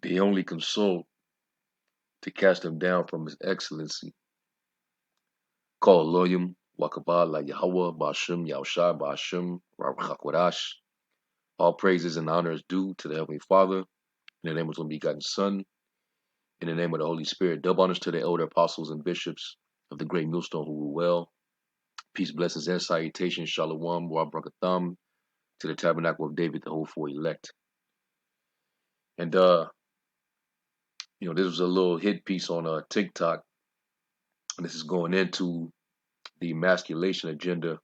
They only consult to cast them down from His Excellency. Call Loyum, Wakabah, La Yahweh, Bashim, Yahushai, Bashim, Rachakwadash. All praises and honor is due to the Heavenly Father, in the name of His only begotten Son, in the name of the Holy Spirit. Double honors to the elder apostles and bishops of the great millstone who rule well. Peace, blessings, and salutations, Shalom, Wa Brakatham, to the tabernacle of David, the whole for elect. And this was a little hit piece on TikTok, and this is going into the emasculation agenda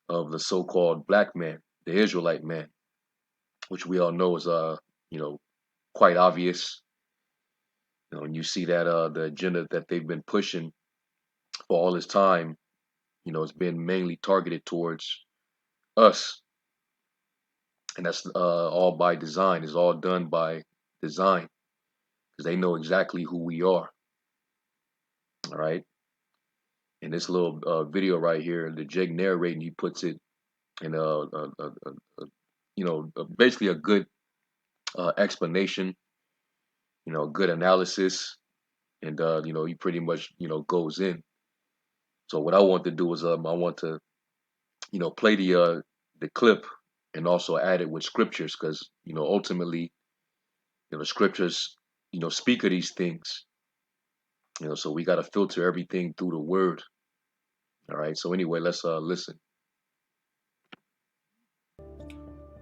of the so-called black man, the Israelite man, which we all know is quite obvious. And you see that the agenda that they've been pushing for all this time, it's been mainly targeted towards us, and that's all by design. It's all done by design because they know exactly who we are. All right. In this little video right here, the Jake narrating, he puts it in basically a good explanation, a good analysis, and he pretty much goes in. So what I want to do is I want to play the clip and also add it with scriptures because ultimately the scriptures speak of these things, so we got to filter everything through the word. All right, so anyway, let's listen.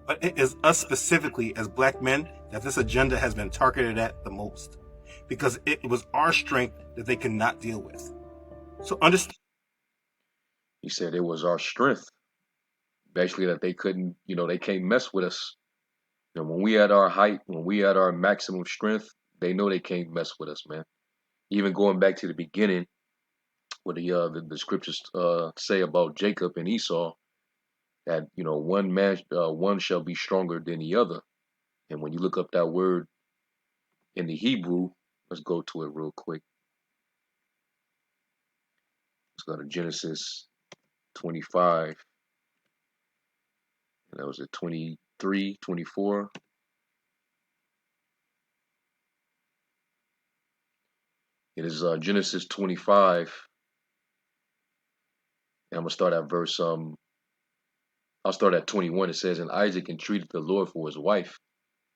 But it is us specifically as black men that this agenda has been targeted at the most, because it was our strength that they could not deal with. So understand. He said it was our strength, basically, that they couldn't, they can't mess with us. When we at our height, when we at our maximum strength, they know they can't mess with us, man. Even going back to the beginning, what the scriptures say about Jacob and Esau, that one man, one shall be stronger than the other. And when you look up that word in the Hebrew, let's go to it real quick. Let's go to Genesis 25. And that was at 23, 24. It is Genesis 25. And I'm gonna start at verse I'll start at 21. It says, and Isaac entreated the Lord for his wife,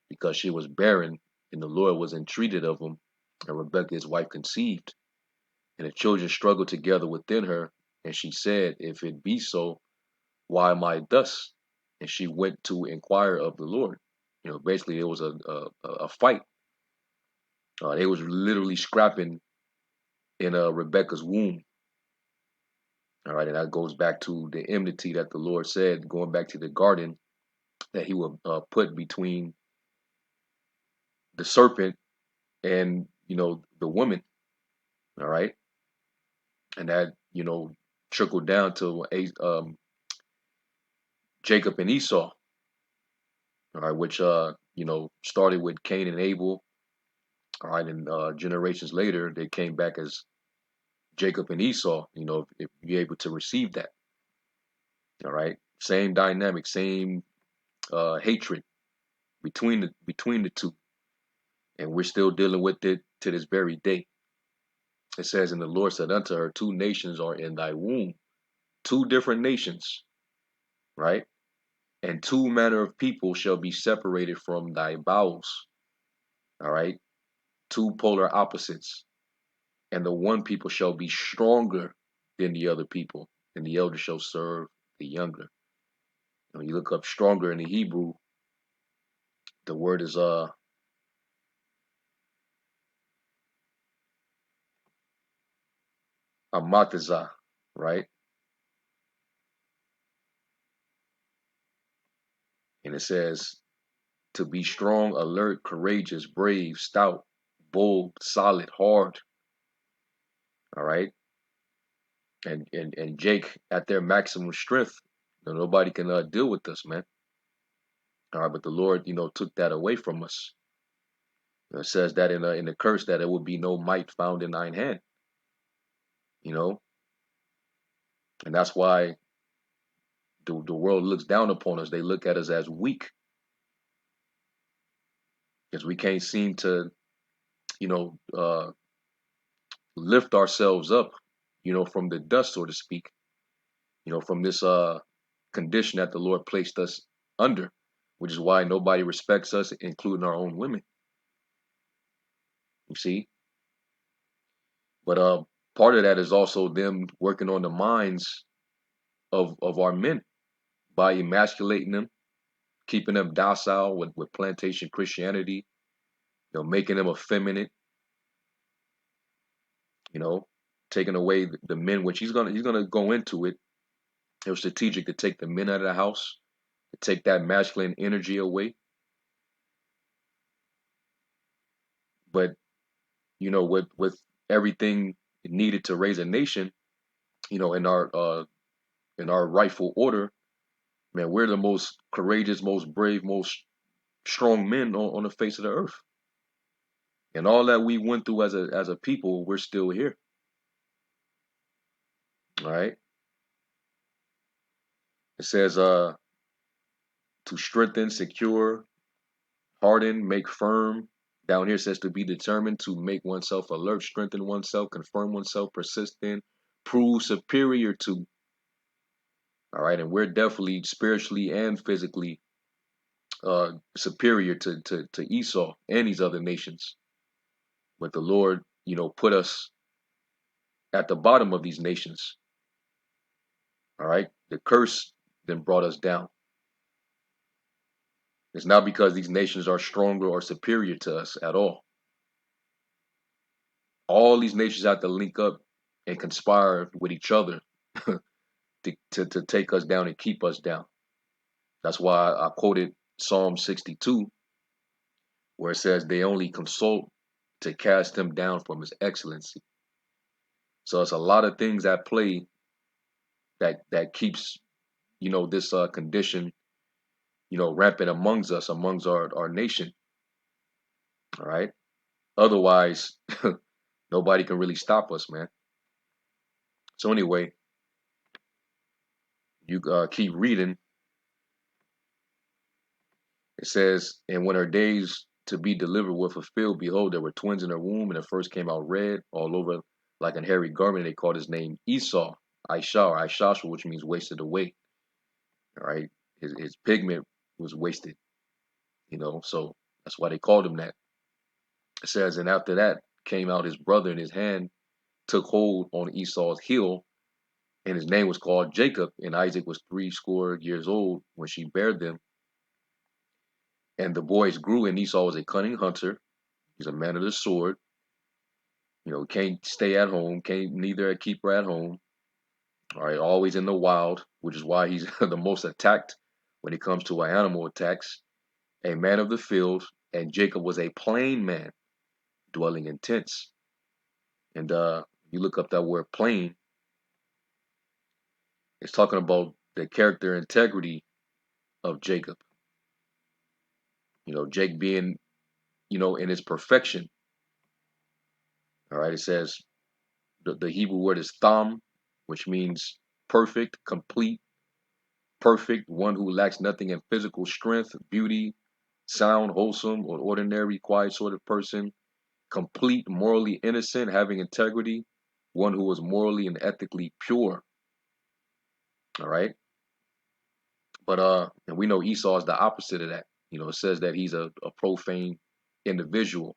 because she was barren, and the Lord was entreated of him, and Rebekah his wife conceived. And the children struggled together within her, and she said, if it be so, why am I thus? And she went to inquire of the Lord. Basically it was a fight. They was literally scrapping in Rebekah's womb. All right, and that goes back to the enmity that the Lord said, going back to the garden, that he would put between the serpent and the woman. All right, and that trickled down to Jacob and Esau. All right, which started with Cain and Abel. All right, and generations later they came back as Jacob and Esau. If you're able to receive that. All right, same dynamic, same hatred between the two, and we're still dealing with it to this very day. It says, and the Lord said unto her, two nations are in thy womb, two different nations, right? And two manner of people shall be separated from thy bowels. All right, two polar opposites. And the one people shall be stronger than the other people, and the elder shall serve the younger. When you look up stronger in the Hebrew, the word is amatazah, right? And it says to be strong, alert, courageous, brave, stout, bold, solid, hard. All right. And Jake at their maximum strength, nobody can deal with us, man. All right, but the Lord, took that away from us. It says that in the curse that there would be no might found in thine hand. And that's why the world looks down upon us. They look at us as weak. because we can't seem to, you know, lift ourselves up, from the dust, so to speak, from this condition that the Lord placed us under, which is why nobody respects us, including our own women. You see, but part of that is also them working on the minds of our men by emasculating them, keeping them docile with plantation Christianity, making them effeminate, you know, taking away the men, which he's gonna go into it. It was strategic to take the men out of the house, to take that masculine energy away. But with everything needed to raise a nation, in our rightful order, man, we're the most courageous, most brave, most strong men on the face of the earth. And all that we went through as a people, we're still here. All right. It says to strengthen, secure, harden, make firm. Down here it says to be determined, to make oneself alert, strengthen oneself, confirm oneself, persist in, prove superior to. All right, and we're definitely spiritually and physically superior to Esau and these other nations. But the Lord, put us at the bottom of these nations. All right, the curse then brought us down. It's not because these nations are stronger or superior to us at all. All these nations have to link up and conspire with each other to take us down and keep us down. That's why I quoted Psalm 62, where it says they only consult to cast him down from his excellency. So it's a lot of things at play that keeps this condition rampant amongst us, amongst our nation. All right. Otherwise, nobody can really stop us, man. So anyway, you keep reading. It says, and when her days to be delivered were fulfilled, behold, there were twins in her womb, and the first came out red all over like an hairy garment. And they called his name Esau, Aisha, or Aishashua, which means wasted away. All right. His pigment was wasted, so that's why they called him that. It says, and after that came out his brother, and his hand took hold on Esau's heel, and his name was called Jacob. And Isaac was 80 years old when she bare them. And the boys grew, and Esau was a cunning hunter. He's a man of the sword. Can't stay at home, can't neither keep her at home. All right, always in the wild, which is why he's the most attacked when it comes to animal attacks. A man of the field, and Jacob was a plain man, dwelling in tents. And you look up that word plain, it's talking about the character integrity of Jacob. Jake being, in his perfection. All right, it says the Hebrew word is tham, which means perfect, complete, perfect, one who lacks nothing in physical strength, beauty, sound, wholesome, or ordinary, quiet sort of person, complete, morally innocent, having integrity, one who is morally and ethically pure. All right. But and we know Esau is the opposite of that. It says that he's a profane individual.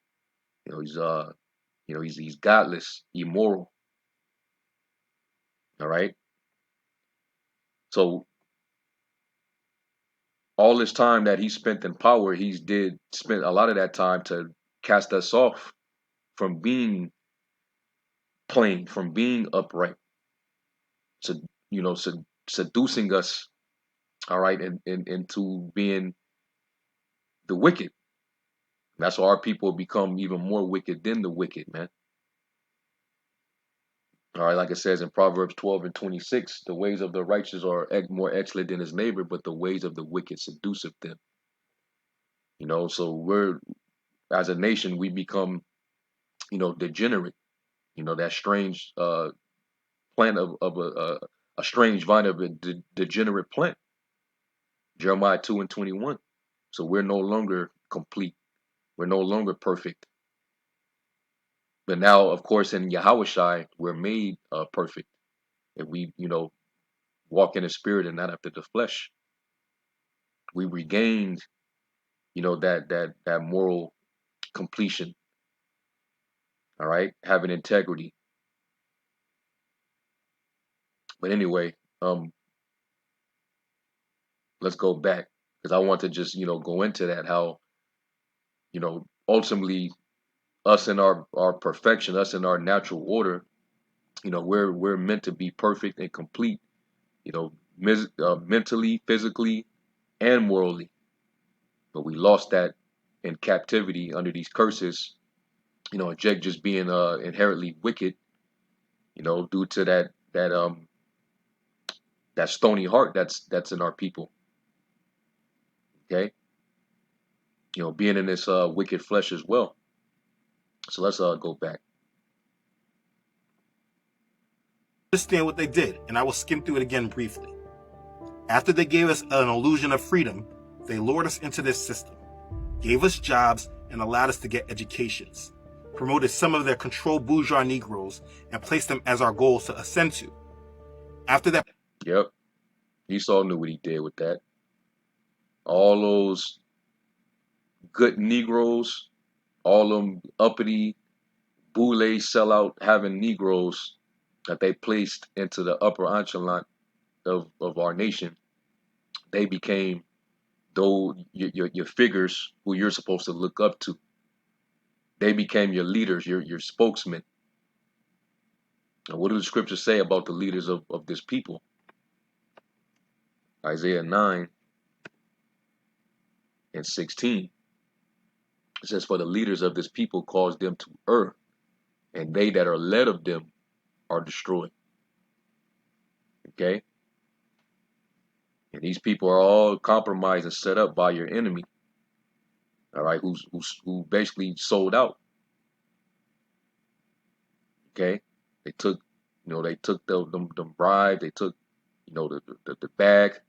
He's he's godless, immoral. All right. So all this time that he spent in power, spent a lot of that time to cast us off from being plain, from being upright, so seducing us, all right, into being the wicked. That's why our people become even more wicked than the wicked, man. All right, like it says in Proverbs 12 and 26, the ways of the righteous are more excellent than his neighbor, but the ways of the wicked seduceth them. So we're, as a nation, we become, degenerate. That strange plant of a strange vine of a degenerate plant. Jeremiah 2 and 21. So we're no longer complete. We're no longer perfect. But now, of course, in Yahushai, we're made perfect. If we, walk in the spirit and not after the flesh, we regained, that moral completion. All right, having integrity. But anyway, let's go back because I want to just, go into that how, ultimately us in our perfection, us in our natural order, we're meant to be perfect and complete, mentally, physically, and morally. But we lost that in captivity under these curses, and Jake just being inherently wicked, due to that stony heart that's in our people. Okay, being in this wicked flesh as well. So let's go back. Understand what they did, and I will skim through it again briefly. After they gave us an illusion of freedom, they lured us into this system, gave us jobs, and allowed us to get educations, promoted some of their controlled bourgeois Negroes, and placed them as our goals to ascend to. After that, Yep, Esau knew what he did with that. All those good Negroes, all them uppity boule sellout having Negroes that they placed into the upper echelon of our nation, they became those your figures who you're supposed to look up to. They became your leaders, your spokesmen. And what do the scriptures say about the leaders of this people? Isaiah 9 and 16. It says, for the leaders of this people cause them to err, and they that are led of them are destroyed. Okay? And these people are all compromised and set up by your enemy. All right, who basically sold out. Okay? They took, them bribe, they took, the bag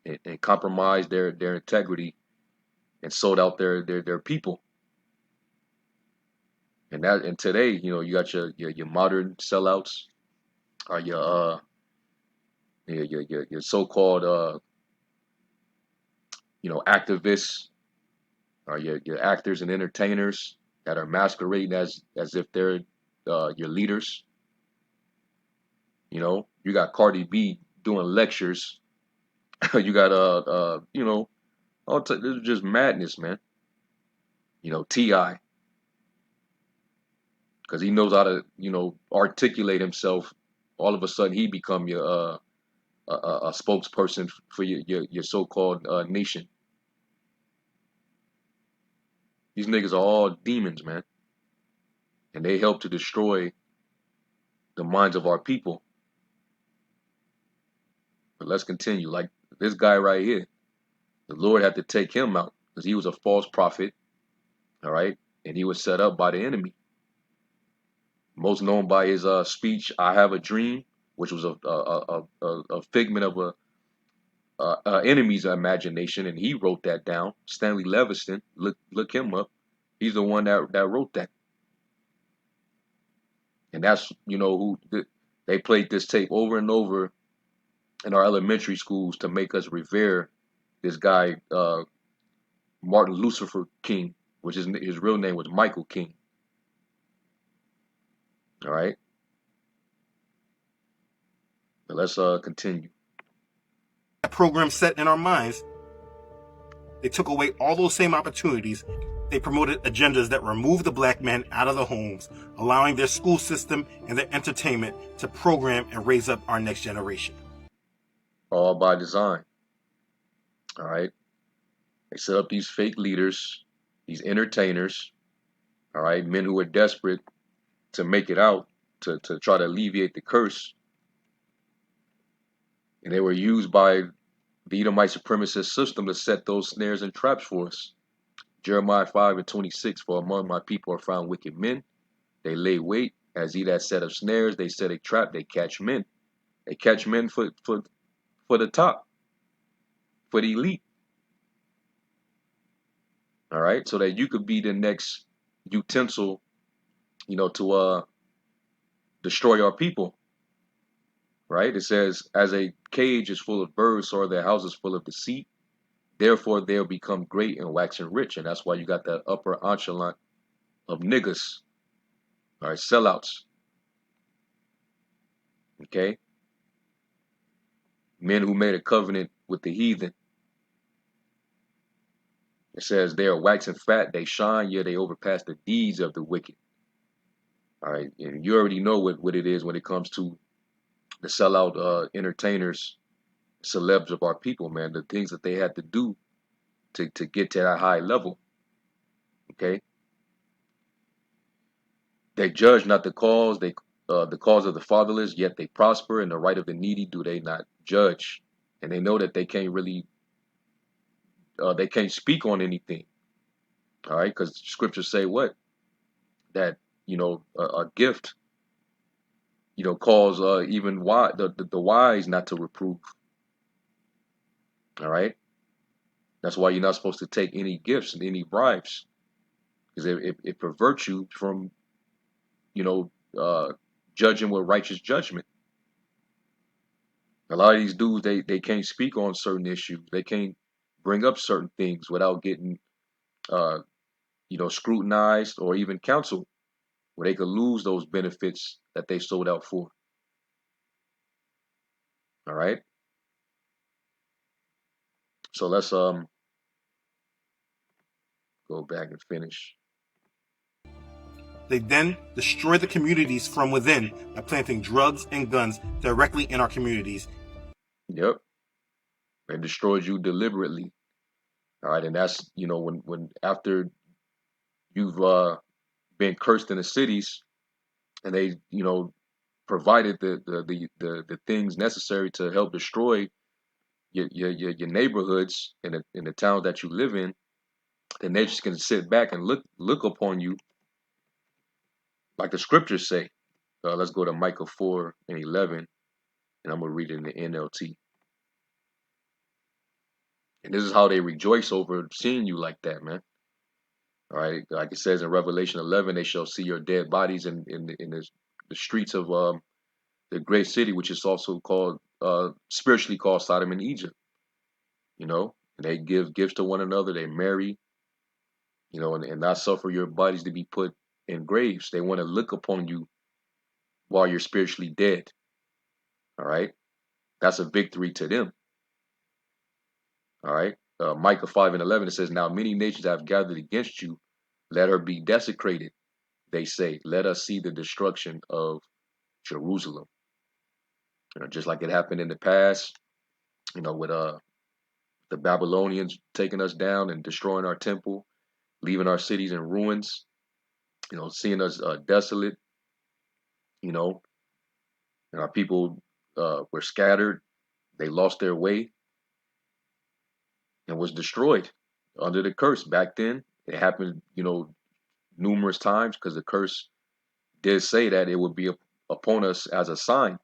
and compromised their integrity and sold out their people. And today, you got your modern sellouts, or your so-called activists, or your actors and entertainers that are masquerading as if they're your leaders. You got Cardi B doing lectures. You got this is just madness, man. Ti, because he knows how to articulate himself. All of a sudden, he become your a spokesperson for your so-called nation. These niggas are all demons, man, and they help to destroy the minds of our people. But let's continue. Like this guy right here, the Lord had to take him out because he was a false prophet. All right, and he was set up by the enemy. Most known by his speech, "I have a dream," which was a figment of a enemy's imagination, and he wrote that down. Stanley Leviston, look him up. He's the one that wrote that, and that's who they played this tape over and over in our elementary schools to make us revere this guy Martin Lucifer King, which is his real name was Michael King. All right, but let's continue. program set in our minds, they took away all those same opportunities. They promoted agendas that removed the black man out of the homes, allowing their school system and their entertainment to program and raise up our next generation. All by design. All right, they set up these fake leaders, these entertainers. All right, men who are desperate to make it out, to try to alleviate the curse, and they were used by the Edomite supremacist system to set those snares and traps for us. Jeremiah 5 and 26, for among my people are found wicked men. They lay wait, as he that set up snares, they set a trap, they catch men. They catch men for the top, for the elite. All right, so that you could be the next utensil, to destroy our people. Right? It says, as a cage is full of birds, so are their houses full of deceit. Therefore, they'll become great and waxing rich, and that's why you got that upper echelon of niggas, all right, sellouts. Okay, men who made a covenant with the heathen. It says they are waxing fat, they shine, yeah, they overpass the deeds of the wicked. All right, and you already know what it is when it comes to the sellout entertainers, celebs of our people, man. The things that they had to do to get to that high level. Okay, they judge not the cause of the fatherless, yet they prosper, and the right of the needy do they not judge. And they know that they can't speak on anything. All right, because scriptures say what, that a gift calls even the wise not to reprove. All right, that's why you're not supposed to take any gifts and any bribes, because it perverts you from you know judging with righteous judgment. A lot of these dudes, they can't speak on certain issues. They can't bring up certain things without getting uh, scrutinized or even counseled, where they could lose those benefits that they sold out for. All right. So let's go back and finish. They then destroy the communities from within by planting drugs and guns directly in our communities. Yep. They destroyed you deliberately. All right, and that's when after you've been cursed in the cities, and they provided the things necessary to help destroy your neighborhoods in the town that you live in, then they're just gonna sit back and look upon you like the scriptures say. Let's go to Micah 4:11, and I'm gonna read it in the NLT. And this is how they rejoice over seeing you like that, man. All right, like it says in Revelation 11, they shall see your dead bodies in the streets of the great city, which is also called spiritually called Sodom and Egypt. And they give gifts to one another. They marry, and not suffer your bodies to be put in graves. They want to look upon you while you're spiritually dead. All right, that's a victory to them. All right, Micah 5:11, it says, "Now many nations have gathered against you. Let her be desecrated. They say, let us see the destruction of Jerusalem." Just like it happened in the past, with the Babylonians taking us down and destroying our temple, leaving our cities in ruins, seeing us desolate, you know, and our people were scattered. They lost their way and was destroyed under the curse. Back then, it happened, numerous times, because the curse did say that it would be upon us as a sign.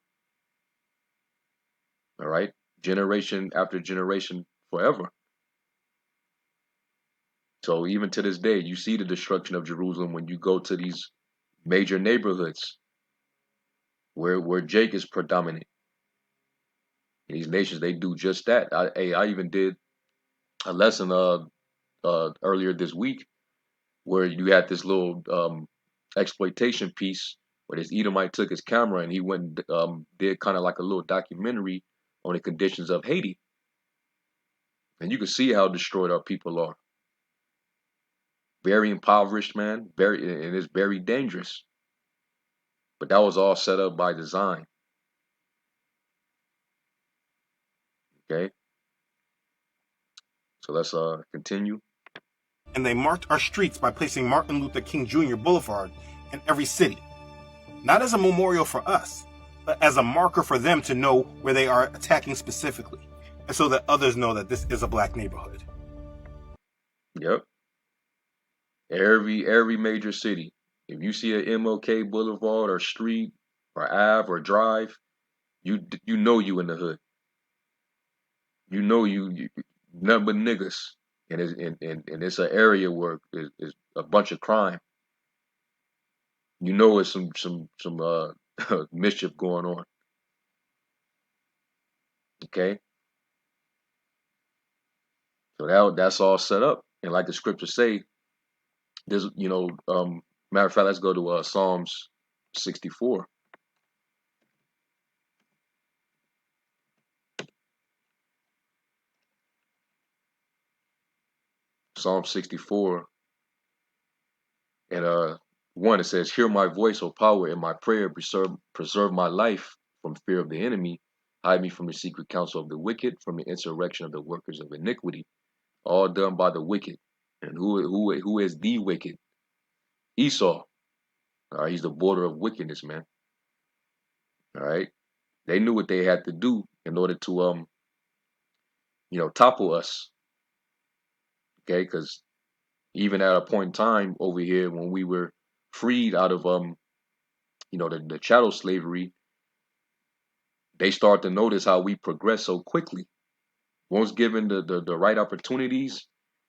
All right, generation after generation, forever. So even to this day, you see the destruction of Jerusalem when you go to these major neighborhoods where Jake is predominant. And these nations, they do just that. I even did a lesson earlier this week where you had this little exploitation piece where this Edomite took his camera and he went and did kind of like a little documentary on the conditions of Haiti. And you can see how destroyed our people are. Very impoverished, man. And it's very dangerous. But that was all set up by design. Okay. So let's continue. And they marked our streets by placing Martin Luther King Jr. Boulevard in every city, not as a memorial for us, but as a marker for them to know where they are attacking specifically, and so that others know that this is a black neighborhood. Yep. Every major city. If you see a MLK Boulevard or street or Ave or drive, you know you in the hood. You know you nothing but niggas. and it's an area where is a bunch of crime. You know, it's some mischief going on. Okay, so that's all set up, and like the scriptures say, there's matter of fact, let's go to Psalms 64. Psalm 64 and 1, it says, "Hear my voice, O power, in my prayer, preserve my life from fear of the enemy, hide me from the secret counsel of the wicked, from the insurrection of the workers of iniquity, all done by the wicked." And who is the wicked? Esau. All right, he's the border of wickedness, man. All right, they knew what they had to do in order to topple us. Okay, because even at a point in time over here when we were freed out of the chattel slavery, they start to notice how we progress so quickly. Once given the right opportunities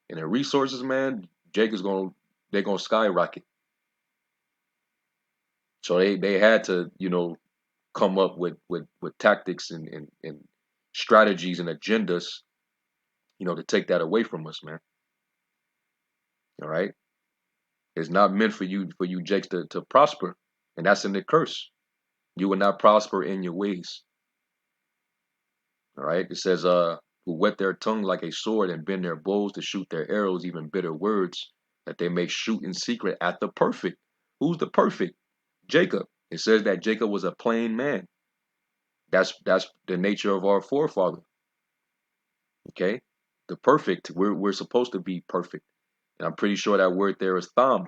and the resources, man, they're gonna skyrocket. So they had to, come up with tactics and strategies and agendas, to take that away from us, man. All right. It's not meant for you Jakes to prosper. And that's in the curse. You will not prosper in your ways. All right. It says, who whet their tongue like a sword and bend their bows to shoot their arrows, even bitter words, that they may shoot in secret at the perfect. Who's the perfect? Jacob. It says that Jacob was a plain man. That's the nature of our forefather. Okay. The perfect. We're supposed to be perfect. And I'm pretty sure that word there is tham,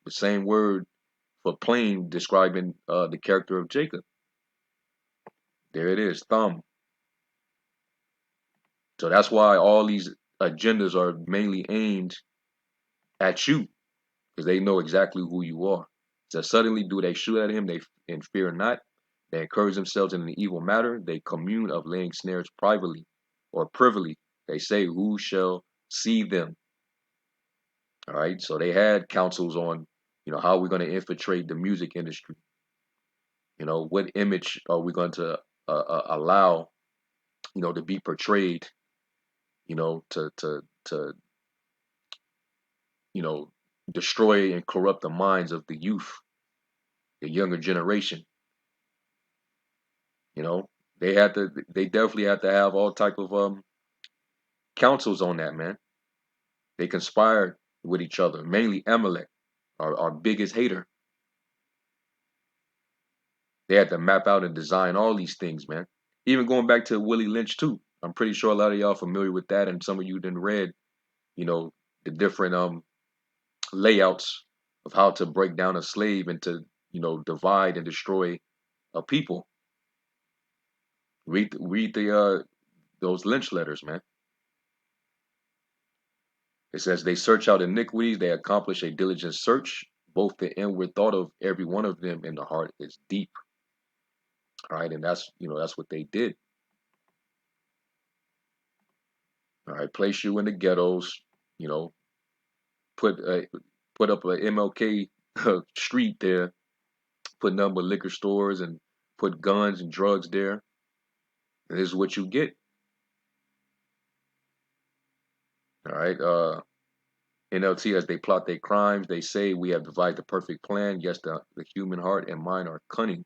the same word for plain describing the character of Jacob. There it is, thumb. So that's why all these agendas are mainly aimed at you, because they know exactly who you are. So suddenly do they shoot at him, they and fear not. They encourage themselves in an evil matter. They commune of laying snares privately or privily. They say, who shall see them? All right. So they had counsels on, how we're going to infiltrate the music industry. What image are we going to allow, to be portrayed, to you know, destroy and corrupt the minds of the youth, the younger generation. You know, they definitely had to have all type of councils on that, man. They conspired with each other, mainly Amalek, our biggest hater. They had to map out and design all these things, man. Even going back to Willie Lynch too. I'm pretty sure a lot of y'all familiar with that, and some of you didn't read, the different layouts of how to break down a slave and to, divide and destroy a people. Read the those Lynch letters, man. It says they search out iniquities, they accomplish a diligent search. Both the inward thought of every one of them in the heart is deep. All right, and that's what they did. All right, place you in the ghettos. You know, put a put up a MLK street there. Put nothing but liquor stores and put guns and drugs there. And this is what you get. All right. NLT, as they plot their crimes, they say we have devised the perfect plan. Yes, the human heart and mind are cunning.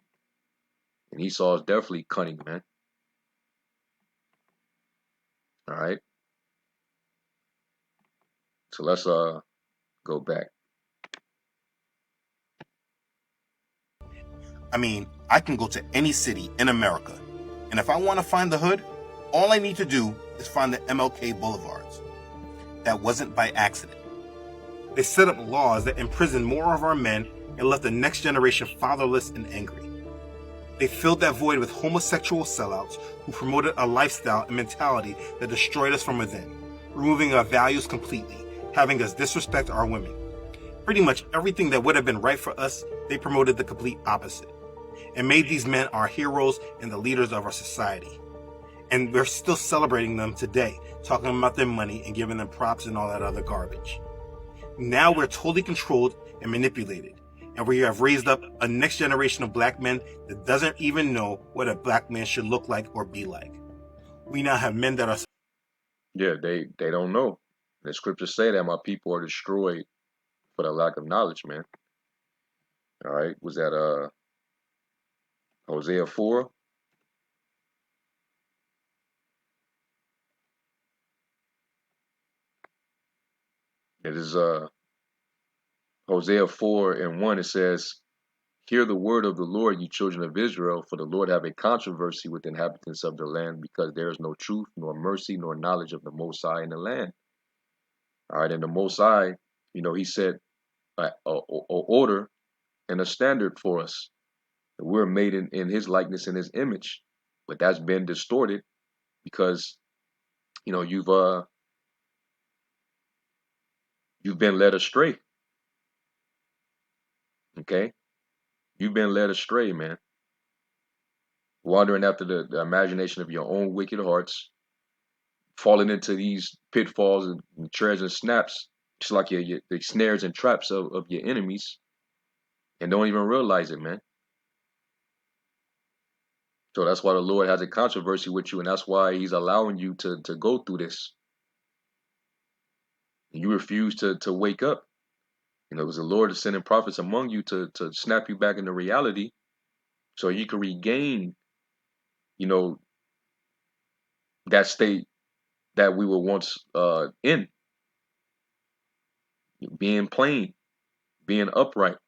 And Esau is definitely cunning, man. All right. So let's go back. I mean, I can go to any city in America, and if I want to find the hood, all I need to do is find the MLK boulevards. That wasn't by accident. They set up laws that imprisoned more of our men and left the next generation fatherless and angry. They filled that void with homosexual sellouts who promoted a lifestyle and mentality that destroyed us from within, removing our values completely, having us disrespect our women. Pretty much everything that would have been right for us, they promoted the complete opposite, and made these men our heroes and the leaders of our society. And we're still celebrating them today, talking about their money and giving them props and all that other garbage. Now we're totally controlled and manipulated. And we have raised up a next generation of black men that doesn't even know what a black man should look like or be like. We now have men that are... Yeah, they don't know. The scriptures say that my people are destroyed for the lack of knowledge, man. All right. Was that Hosea 4? It is Hosea 4:1. It says, "Hear the word of the Lord, you children of Israel, for the Lord have a controversy with the inhabitants of the land, because there is no truth, nor mercy, nor knowledge of the Most High in the land." All right, and the Most High, He set a order and a standard for us. We're made in His likeness and His image, but that's been distorted because you've been led astray. Okay, you've been led astray, man, wandering after the imagination of your own wicked hearts, falling into these pitfalls and treads and snaps, just like the snares and traps of your enemies, and don't even realize it, man. So that's why the Lord has a controversy with you, and that's why He's allowing you to go through this. And you refuse to wake up. Because the Lord is sending prophets among you to snap you back into reality, so you can regain, you know, that state that we were once in, being plain, being upright.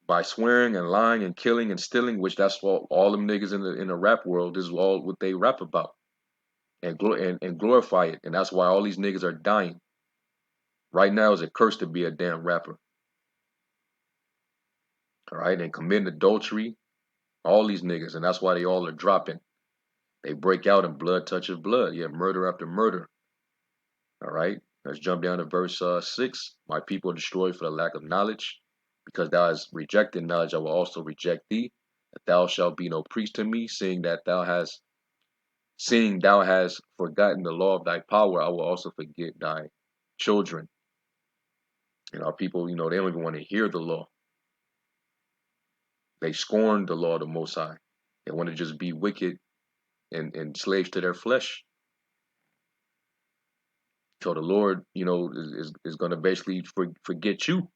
By swearing and lying and killing and stealing, which that's all them niggas in the rap world, this is all what they rap about and glorify it, and that's why all these niggas are dying. Right now is a curse to be a damn rapper, all right, and committing adultery, all these niggas, and that's why they all are dropping. They break out and blood touches blood, yeah, murder after murder, all right. Let's jump down to verse 6. My people are destroyed for the lack of knowledge, because thou hast rejected knowledge, I will also reject thee. That thou shalt be no priest to me, seeing thou hast forgotten the law of thy power, I will also forget thy children. And our people, they don't even want to hear the law. They scorn the law of the Most High. They want to just be wicked and slaves to their flesh. So the Lord, is going to basically forget you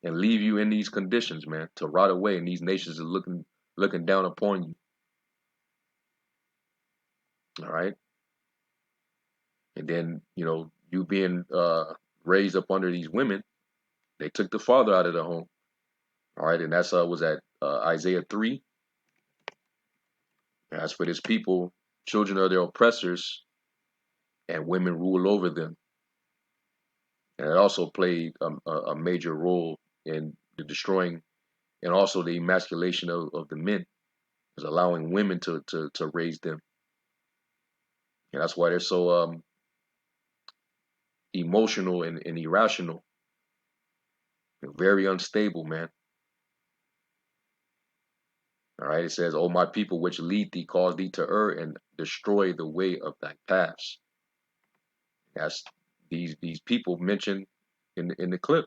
and leave you in these conditions, man, to rot away. And these nations are looking down upon you. All right. And then, you being raised up under these women, they took the father out of the home. All right. And that's was at Isaiah 3. As for this people, children are their oppressors, and women rule over them. And it also played a major role in the destroying and also the emasculation of the men, is allowing women to raise them. And that's why they're so emotional and irrational, and very unstable, man. All right, it says, "O my people, which lead thee, cause thee to err and destroy the way of thy paths." That's these people mentioned in the clip.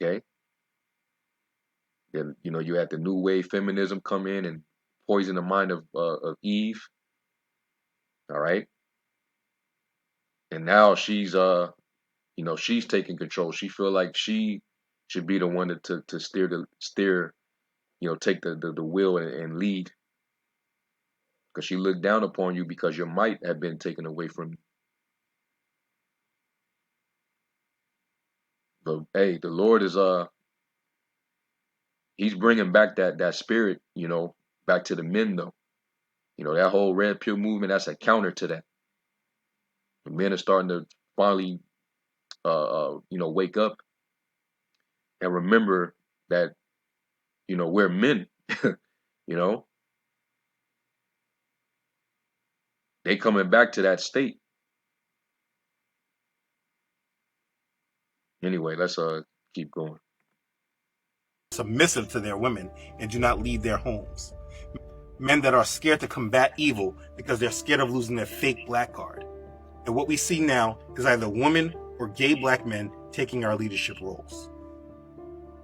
Okay, then you had the new wave feminism come in and poison the mind of Eve. All right, and now she's taking control. She feel like she should be the one to steer, take the wheel and lead, because she looked down upon you because your might had been taken away from you. But hey, the Lord is He's bringing back that spirit, back to the men though. That whole red pill movement, that's a counter to that. The men are starting to finally wake up and remember that, we're men. you know, they coming back to that state. Anyway, let's keep going. submissive to their women and do not leave their homes. Men that are scared to combat evil because they're scared of losing their fake black card. And what we see now is either women or gay black men taking our leadership roles.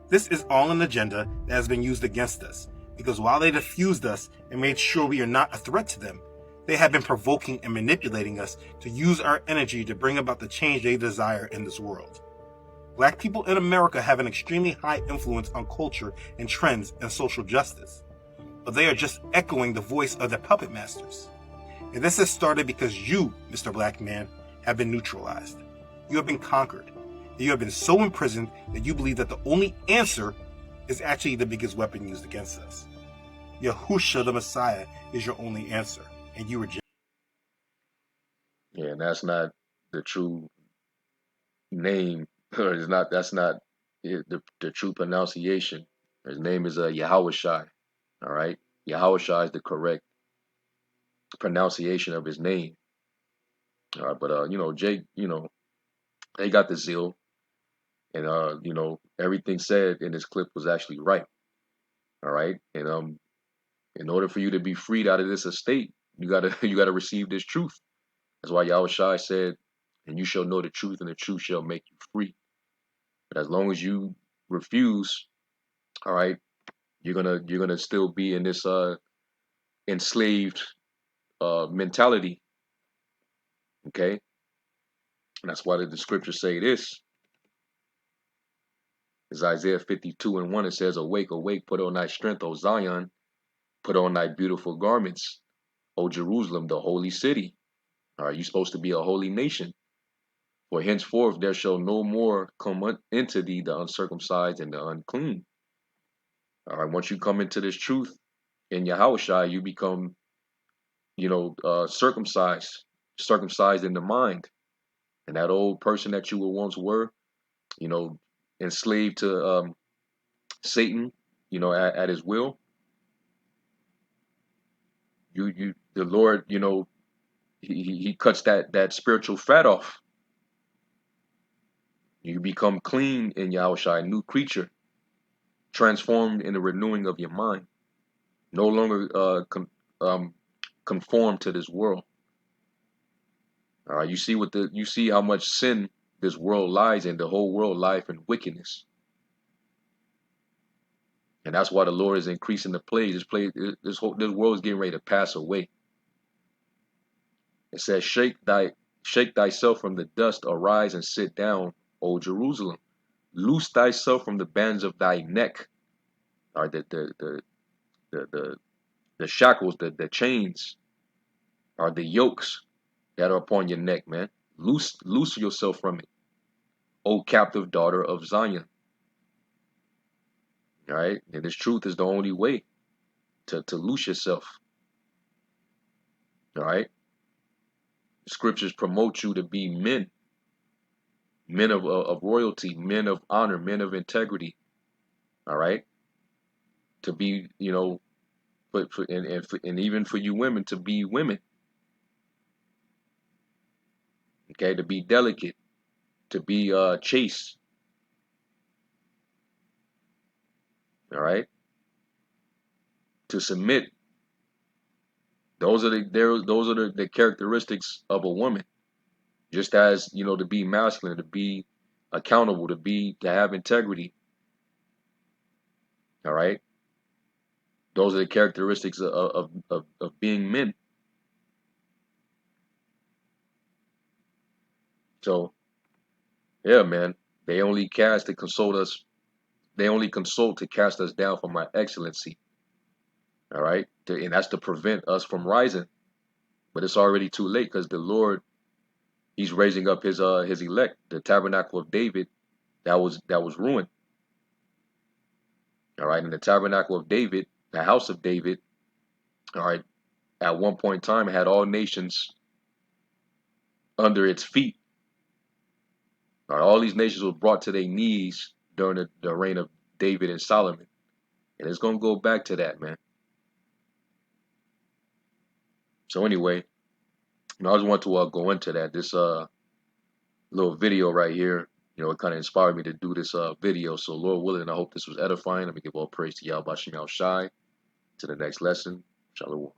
This is all an agenda that has been used against us, because while they diffused us and made sure we are not a threat to them, they have been provoking and manipulating us to use our energy to bring about the change they desire in this world. Black people in America have an extremely high influence on culture and trends and social justice, but they are just echoing the voice of their puppet masters. And this has started because you, Mr. Black Man, have been neutralized. You have been conquered. You have been so imprisoned that you believe that the only answer is actually the biggest weapon used against us. Yahusha the Messiah is your only answer, and you reject. Yeah, and that's not the true name. It's not. That's not the true pronunciation. His name is Yahushai. All right, Yahushai is the correct pronunciation of his name. All right, but Jake, they got the zeal, and everything said in this clip was actually right. All right, and in order for you to be freed out of this estate, you gotta you gotta receive this truth. That's why Yahushai said, "And you shall know the truth, and the truth shall make you free." But as long as you refuse, all right, you're gonna still be in this enslaved mentality. Okay, and that's why the scriptures say this. It's Isaiah 52:1. It says, "Awake, awake, put on thy strength, O Zion, put on thy beautiful garments, O Jerusalem, the holy city." All right, you're supposed to be a holy nation. For henceforth there shall no more come into thee the uncircumcised and the unclean. All right, once you come into this truth in Yahushua, you become, circumcised in the mind. And that old person that you once were, you know, enslaved to Satan, at his will, the Lord, he cuts that spiritual fat off. You become clean in Yahushua, a new creature, transformed in the renewing of your mind. No longer conform to this world. All right, you see how much sin this world lies in, the whole world life in wickedness, and that's why the Lord is increasing the plague. This world is getting ready to pass away. It says, shake thyself from the dust, arise and sit down, O Jerusalem. Loose thyself from the bands of thy neck, or the shackles, the chains, or the yokes that are upon your neck, man. Loose yourself from it, O captive daughter of Zion. All right, and this truth is the only way to loose yourself. All right, the scriptures promote you to be men of royalty, men of honor, men of integrity. All right, to be, and even for you women to be women. Okay, to be delicate, to be chaste. All right, to submit. Those are the characteristics of a woman. Just as to be masculine, to be accountable, to have integrity. All right, those are the characteristics of being men. So yeah, man, they only cast to consult us. They only consult to cast us down from our excellency. All right, and that's to prevent us from rising. But it's already too late because the Lord, He's raising up His elect, the tabernacle of David that was ruined. All right, and the tabernacle of David, the house of David, all right, at one point in time had all nations under its feet. All right, all these nations were brought to their knees during the reign of David and Solomon, and it's gonna go back to that, man. So anyway, I just want to go into that. This little video right here. it kind of inspired me to do this video. So Lord willing, I hope this was edifying. Let me give all praise to Yahweh Shem Shai. To the next lesson. Shalom.